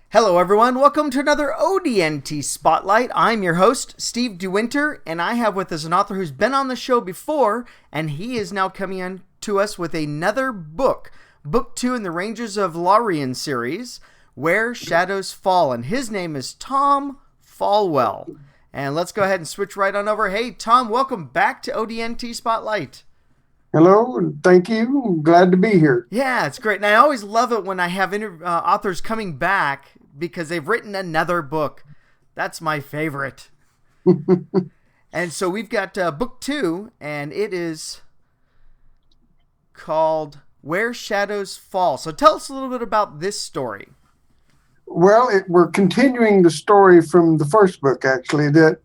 Hello, everyone. Welcome to another ODNT Spotlight. I'm your host, Steve DeWinter, and I have with us an author who's been on the show before, and he is now coming on to us with another book, Book 2 in the Rangers of Laerean series, Where Shadows Fall, and his name is Tom Fallwell. And let's go ahead and switch right on over. Hey, Tom, welcome back to ODNT Spotlight. Hello, and thank you. Glad to be here. Yeah, it's great. And I always love it when I have authors coming back because they've written another book. That's my favorite. And so we've got book 2, and it is called Where Shadows Fall. So tell us a little bit about this story. Well, we're continuing the story from the first book, actually. The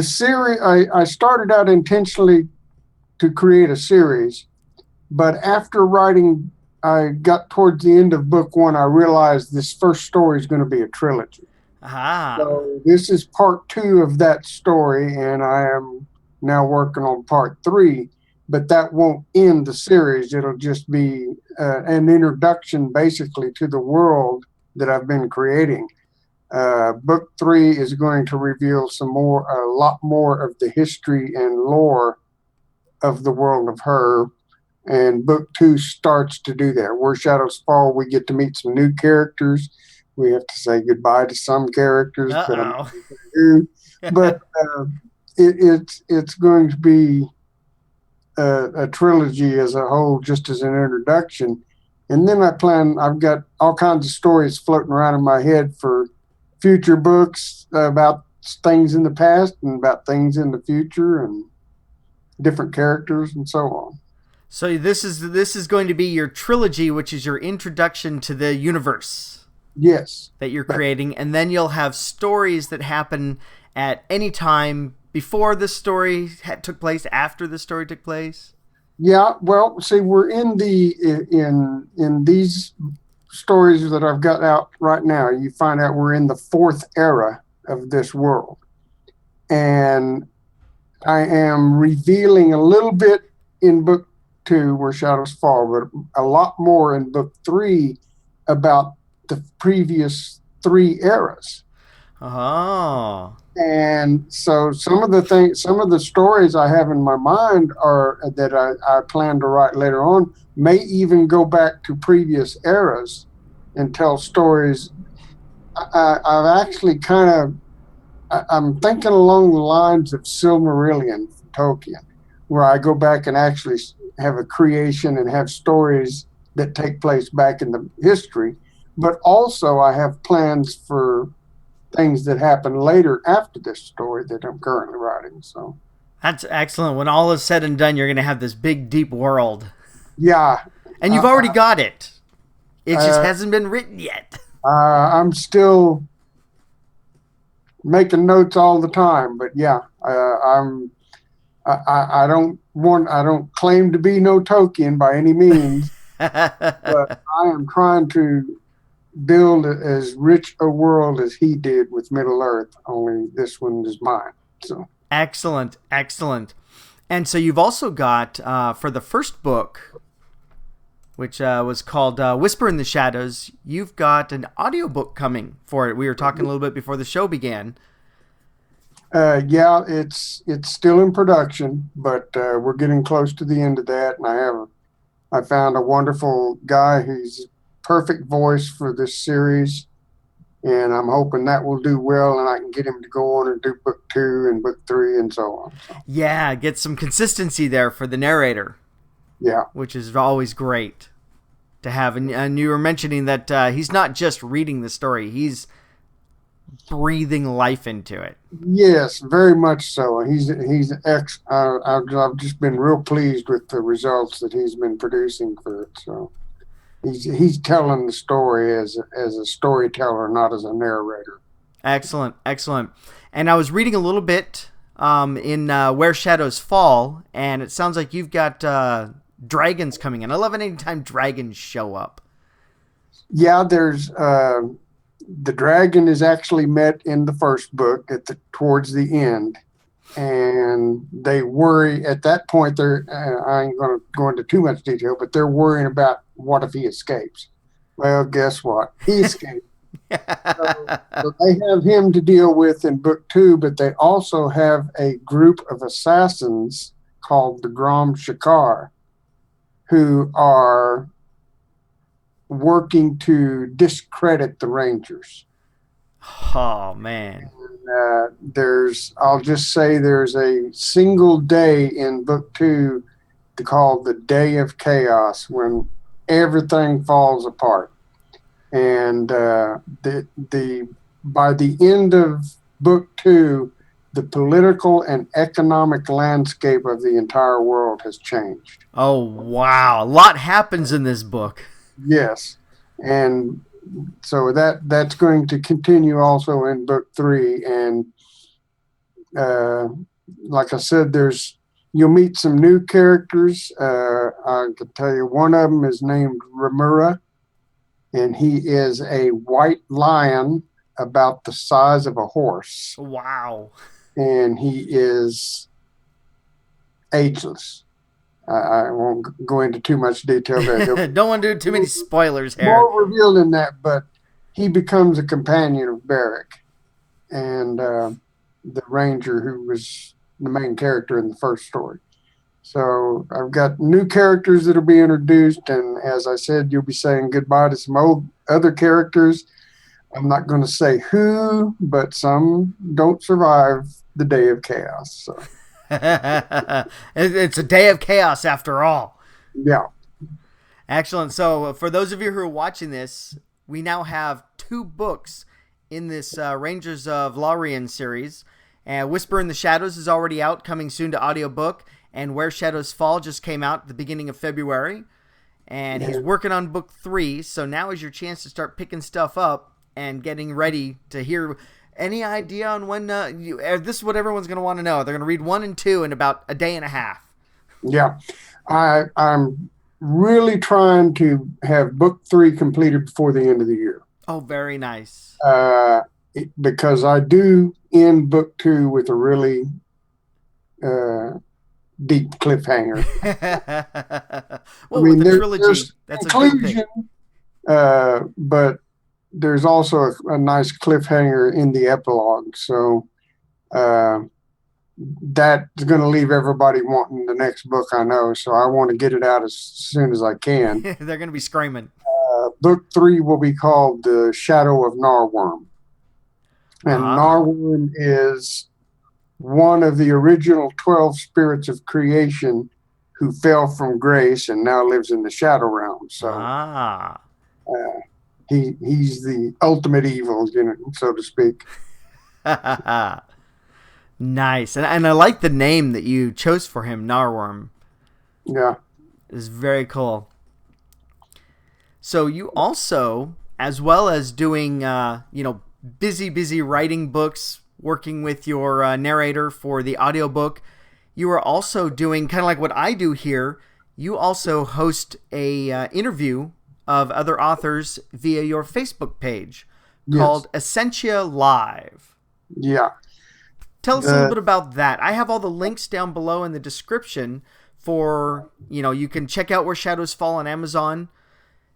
series, I started out intentionally to create a series, but after writing, I got towards the end of book 1, I realized this first story is going to be a trilogy. Aha. So this is part 2 of that story, and I am now working on part 3, but that won't end the series. It'll just be an introduction, basically, to the world that I've been creating. Book 3 is going to reveal a lot more of the history and lore of the world of her. And book 2 starts to do that. Where Shadows Fall, we get to meet some new characters. We have to say goodbye to some characters that I'm not going to do. But it's going to be a trilogy as a whole, just as an introduction. And then I've got all kinds of stories floating around in my head for future books about things in the past and about things in the future and different characters and so on. So this is going to be your trilogy, which is your introduction to the universe. Yes. That you're creating, and then you'll have stories that happen at any time before the story took place, after the story took place. Yeah, well, see, we're in these stories that I've got out right now. You find out we're in the 4th era of this world, and I am revealing a little bit in book 2, Where Shadows Fall, but a lot more in book 3 about the previous 3 eras. Oh. And so some of the stories I have in my mind are that I plan to write later on may even go back to previous eras and tell stories. I've actually I'm thinking along the lines of Silmarillion from Tolkien, where I go back and actually have a creation and have stories that take place back in the history. But also I have plans for things that happen later after this story that I'm currently writing. So That's excellent. When all is said and done, you're going to have this big, deep world. Yeah. And you've already got it. It just hasn't been written yet. I'm still making notes all the time, but yeah, I don't claim to be no Tolkien by any means, but I am trying to build as rich a world as he did with Middle Earth, only this one is mine. So excellent. And so you've also got, for the first book, which was called Whisper in the Shadows, you've got an audiobook coming for it. We were talking a little bit before the show began. Yeah, it's still in production, but we're getting close to the end of that, and I found a wonderful guy who's perfect voice for this series, and I'm hoping that will do well, and I can get him to go on and do book 2 and book 3 and so on. So. Yeah, get some consistency there for the narrator. Yeah, which is always great to have. And you were mentioning that he's not just reading the story; he's breathing life into it. Yes, very much so. I've just been real pleased with the results that he's been producing for it. So he's telling the story as a storyteller, not as a narrator. Excellent. And I was reading a little bit in Where Shadows Fall, and it sounds like you've got dragons coming in. I love it anytime dragons show up. Yeah, there's the dragon is actually met in the first book towards the end, and they worry at that point. I ain't going to go into too much detail, but they're worrying about what if he escapes. Well, guess what? He escaped. So they have him to deal with in book two, but they also have a group of assassins called the Grom Shakar who are working to discredit the Rangers. Oh man. I'll just say there's a single day in book two called the Day of Chaos when everything falls apart. And the by the end of book two, the political and economic landscape of the entire world has changed. Oh wow. A lot happens in this book. Yes, and so that's going to continue also in book three. And uh, like I said, you'll meet some new characters. I can tell you one of them is named Ramura, and he is a white lion about the size of a horse, Wow. and he is ageless. I won't go into too much detail there. Don't want to do too many spoilers here. More revealed in that, but he becomes a companion of Barrick and the ranger who was the main character in the first story. So I've got new characters that'll be introduced, and as I said, you'll be saying goodbye to some old other characters. I'm not going to say who, but some don't survive the Day of Chaos. So It's a day of chaos after all. yeah, Excellent. So, for those of you who are watching this, we now have 2 books in this Rangers of Laerean series. Whisper in the Shadows is already out, coming soon to audiobook. And Where Shadows Fall just came out at the beginning of February. And he's working on book 3. So now is your chance to start picking stuff up and getting ready to hear. Any idea on when this is what everyone's going to want to know. They're going to read 1 and 2 in about a day and a half. yeah. I'm really trying to have book 3 completed before the end of the year. Oh, very nice. Because I do end book 2 with a really deep cliffhanger. Well, with the trilogy, that's a good thing. But there's also a nice cliffhanger in the epilogue. So that's going to leave everybody wanting the next book, I know. So I want to get it out as soon as I can. They're going to be screaming. Book 3 will be called The Shadow of Narworm. And Narworm is one of the original 12 spirits of creation who fell from grace and now lives in the shadow realm. So he's the ultimate evil, so to speak. Nice. And I like the name that you chose for him, Narworm. Yeah. It's very cool. So you also, as well as doing, busy writing books, working with your narrator for the audiobook, you are also doing kind of like what I do here. You also host a interview of other authors via your Facebook page called Essentia Live. Yeah. Tell us a little bit about that. I have all the links down below in the description for, you can check out Where Shadows Fall on Amazon.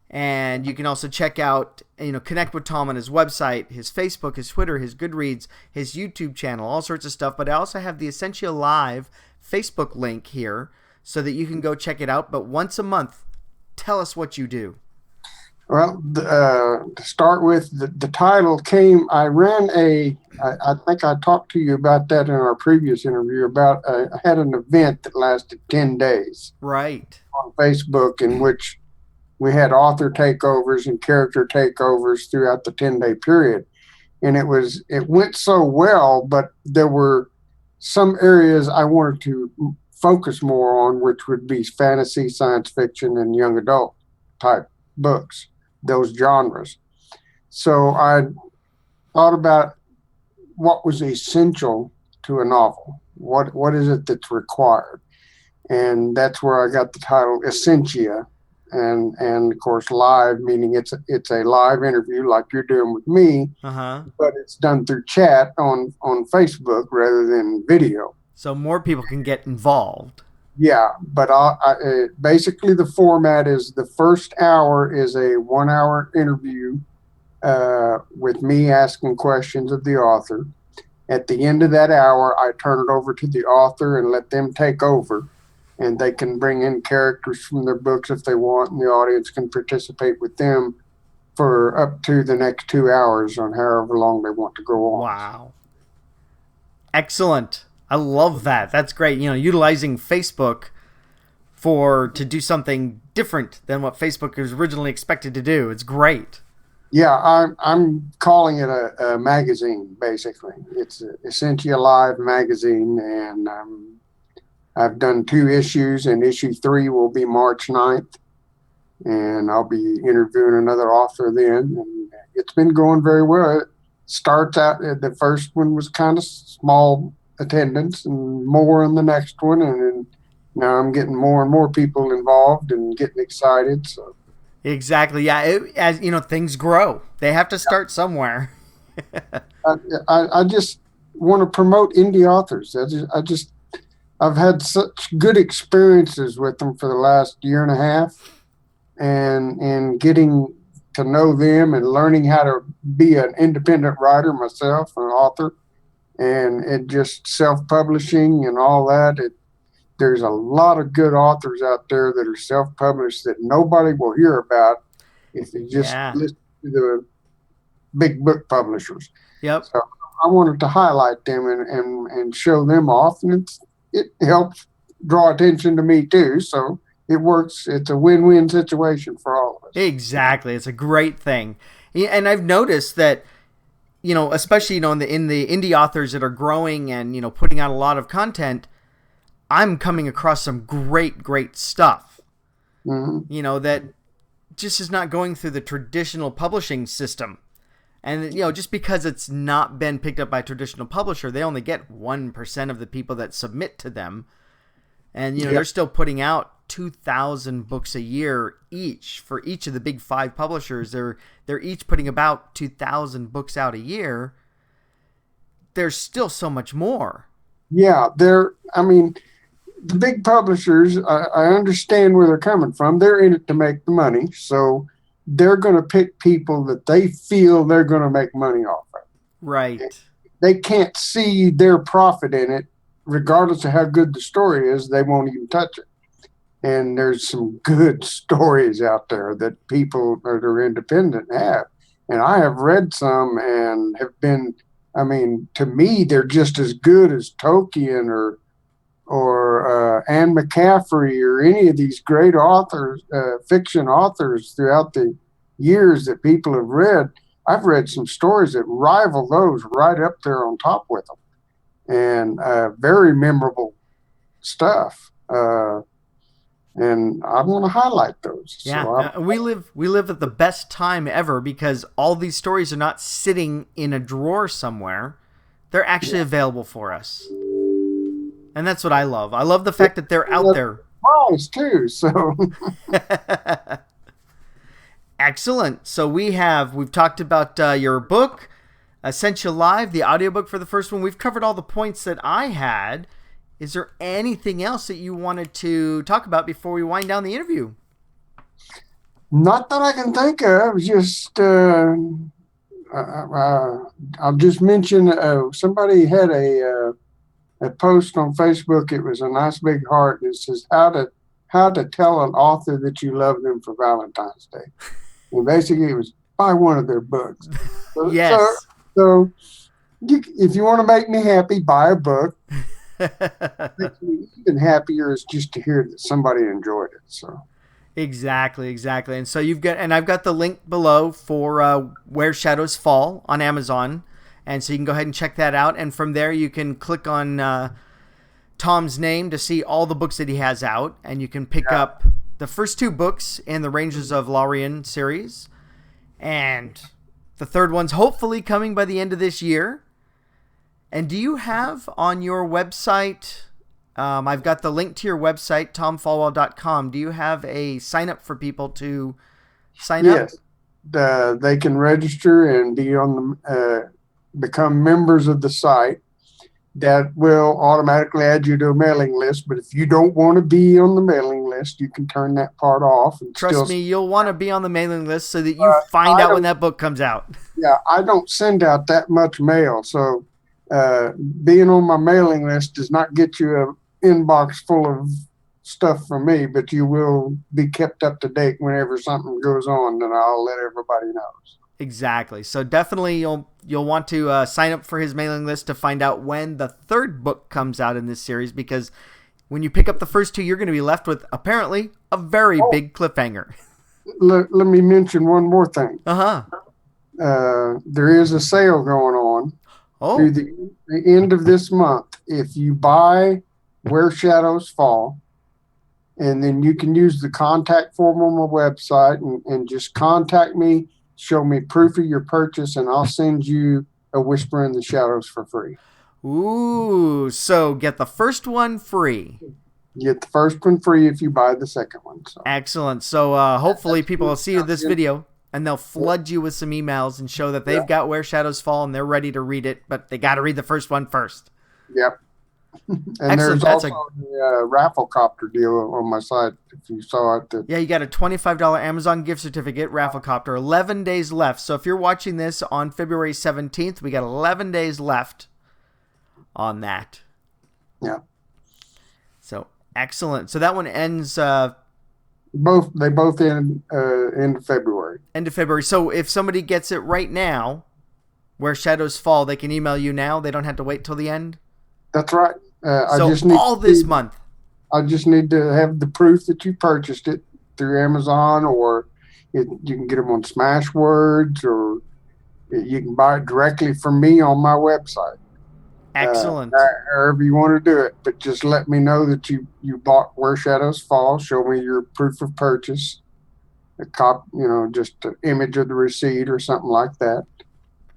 And you can also check out, connect with Tom on his website, his Facebook, his Twitter, his Goodreads, his YouTube channel, all sorts of stuff. But I also have the Essentia Live Facebook link here so that you can go check it out. But once a month, tell us what you do. Well, to start with, the title came, I think I talked to you about that in our previous interview I had an event that lasted 10 days. Right. On Facebook in which we had author takeovers and character takeovers throughout the 10-day period. And it went so well, but there were some areas I wanted to focus more on, which would be fantasy, science fiction, and young adult type books, those genres. So I thought about what was essential to a novel. What is it that's required? And that's where I got the title Essentia. And of course, live, meaning it's a live interview like you're doing with me, but it's done through chat on Facebook rather than video. So more people can get involved. Yeah, but basically the format is the first hour is a 1-hour interview with me asking questions of the author. At the end of that hour, I turn it over to the author and let them take over. And they can bring in characters from their books if they want, and the audience can participate with them for up to the next 2 hours on however long they want to go on. Wow. Excellent. I love that. That's great. Utilizing Facebook to do something different than what Facebook was originally expected to do. It's great. Yeah, I'm calling it a magazine, basically. It's essentially a live magazine, and I've done 2 issues, and issue 3 will be March 9th, and I'll be interviewing another author then. And it's been going very well. It starts out, the first one was kind of small attendance and more in the next one, and then now I'm getting more and more people involved and getting excited. So Exactly. Yeah. As things grow. They have to start somewhere. I just want to promote indie authors. I've had such good experiences with them for the last year and a half, and getting to know them and learning how to be an independent writer myself, an author, and it just self-publishing and all that. There's a lot of good authors out there that are self-published that nobody will hear about if you just Yeah. listen to the big book publishers. Yep. So I wanted to highlight them and show them off, and it helps draw attention to me too. So it works. It's a win-win situation for all of us. Exactly. It's a great thing. And I've noticed that, especially, in the indie authors that are growing and, putting out a lot of content, I'm coming across some great stuff, that just is not going through the traditional publishing system. And, just because it's not been picked up by a traditional publisher, they only get 1% of the people that submit to them. And, they're still putting out 2,000 books a year each for each of the big 5 publishers. They're each putting about 2,000 books out a year. There's still so much more. Yeah, the big publishers, I understand where they're coming from. They're in it to make the money. So they're going to pick people that they feel they're going to make money off of. Right. They can't see their profit in it, regardless of how good the story is. They won't even touch it. And there's some good stories out there that people that are independent have. And I have read some and have been, to me, they're just as good as Tolkien or Anne McCaffrey or any of these great authors, fiction authors throughout the years that people have read. I've read some stories that rival those, right up there on top with them, and very memorable stuff. And I want to highlight those. Yeah, so we live at the best time ever because all these stories are not sitting in a drawer somewhere; they're actually available for us. And that's what I love. I love the fact that they're out there. Prize too. So excellent. So we've talked about your book, Essential Live, the audiobook for the first one. We've covered all the points that I had. Is there anything else that you wanted to talk about before we wind down the interview? not that I can think of. Just I'll just mention somebody had a post on Facebook. It was a nice big heart, and it says how to tell an author that you love them for Valentine's Day. And basically, it was buy one of their books. Yes. So if you want to make me happy, buy a book. Makes me even happier is just to hear that somebody enjoyed it. So exactly. And so I've got the link below for Where Shadows Fall on Amazon. And so you can go ahead and check that out. And from there, you can click on Tom's name to see all the books that he has out. And you can pick up the first 2 books in the Rangers of Laerean series. And the third one's hopefully coming by the end of this year. And do you have on your website, I've got the link to your website, tomfallwell.com. Do you have a sign up for people to sign up? Yes. They can register and be on the become members of the site. that will automatically add you to a mailing list. But if you don't want to be on the mailing list, you can turn that part off. And Trust me, you'll want to be on the mailing list so that you find out when that book comes out. Yeah, I don't send out that much mail. So being on my mailing list does not get you an inbox full of stuff from me, but you will be kept up to date whenever something goes on, then I'll let everybody know. Exactly. So definitely you'll want to sign up for his mailing list to find out when the third book comes out in this series, because when you pick up the first two, you're going to be left with apparently a very big cliffhanger. Let me mention one more thing. There is a sale going on through the end of this month. If you buy Where Shadows Fall, and then you can use the contact form on my website and just contact me, show me proof of your purchase, and I'll send you a Whisper in the Shadows for free. Ooh, so get the first one free. Get the first one free if you buy the second one. So. Excellent. So hopefully people will see this video and they'll flood you with some emails and show that they've got Where Shadows Fall and they're ready to read it, but they got to read the first one first. Yep. And excellent. There's also a raffle copter deal on my site if you saw it. Yeah, you got a $25 Amazon gift certificate, raffle copter, 11 days left. So if you're watching this on February 17th, we got 11 days left on that. Yeah. So excellent. So that one ends. They both end of February. End of February. So if somebody gets it right now, Where Shadows Fall, they can email you now. They don't have to wait till the end. That's right. So this month. I just need to have the proof that you purchased it through Amazon, or you can get them on Smashwords, or you can buy it directly from me on my website. Excellent. However you want to do it, but just let me know that you bought Where Shadows Fall. Show me your proof of purchase, just an image of the receipt or something like that.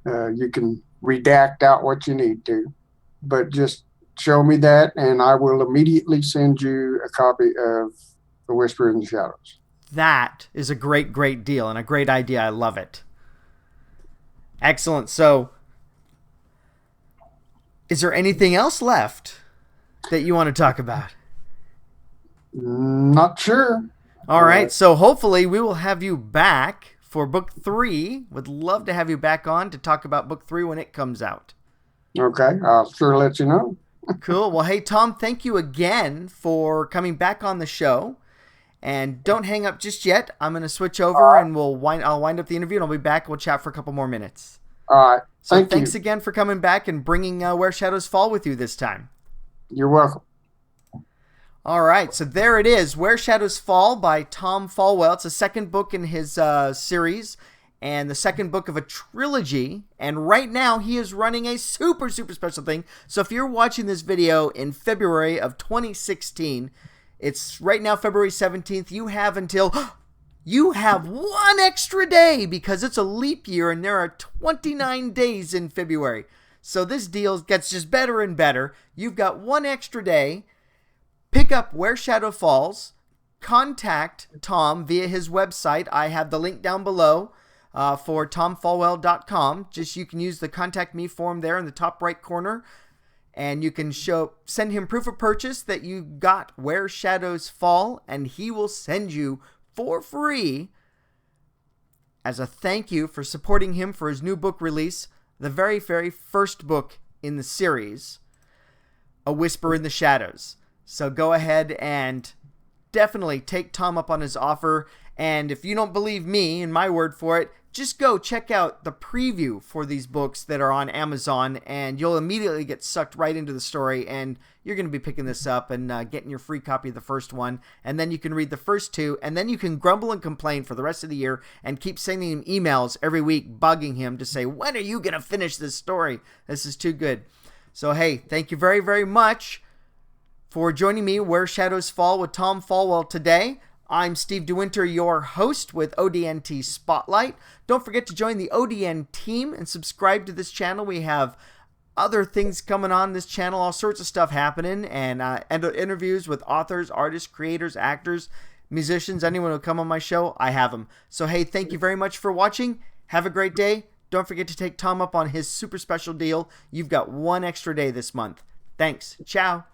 You can redact out what you need to, but just show me that, and I will immediately send you a copy of The Whisper in the Shadows. That is a great, great deal and a great idea. I love it. Excellent. So, is there anything else left that you want to talk about? Not sure. All right. So, hopefully, we will have you back for book 3. Would love to have you back on to talk about book 3 when it comes out. Okay. I'll sure let you know. Cool. Well, hey, Tom, thank you again for coming back on the show. And don't hang up just yet. I'm going to switch over and I'll wind up the interview and I'll be back. We'll chat for a couple more minutes. All right. Thanks again for coming back and bringing Where Shadows Fall with you this time. You're welcome. All right. So there it is. Where Shadows Fall by Tom Fallwell. It's the second book in his series, and the second book of a trilogy, and right now he is running a super, super special thing. So if you're watching this video in February of 2016, it's right now February 17th, you have one extra day because it's a leap year and there are 29 days in February. So this deal gets just better and better. You've got one extra day. Pick up Where Shadow Falls. Contact Tom via his website. I have the link down below. For tomfallwell.com. You can use the contact me form there in the top right corner, and you can send him proof of purchase that you got Where Shadows Fall, and he will send you for free, as a thank you for supporting him for his new book release, the very, very first book in the series, A Whisper in the Shadows. So go ahead and definitely take Tom up on his offer. And if you don't believe me and my word for it, just go check out the preview for these books that are on Amazon, and you'll immediately get sucked right into the story, and you're going to be picking this up and getting your free copy of the first one, and then you can read the first two, and then you can grumble and complain for the rest of the year and keep sending him emails every week bugging him to say, when are you going to finish this story? This is too good. So, hey, thank you very, very much for joining me Where Shadows Fall with Tom Fallwell today. I'm Steve DeWinter, your host with ODNT Spotlight. Don't forget to join the ODN team and subscribe to this channel. We have other things coming on this channel, all sorts of stuff happening, and interviews with authors, artists, creators, actors, musicians, anyone who come on my show, I have them. So, hey, thank you very much for watching. Have a great day. Don't forget to take Tom up on his super special deal. You've got one extra day this month. Thanks. Ciao.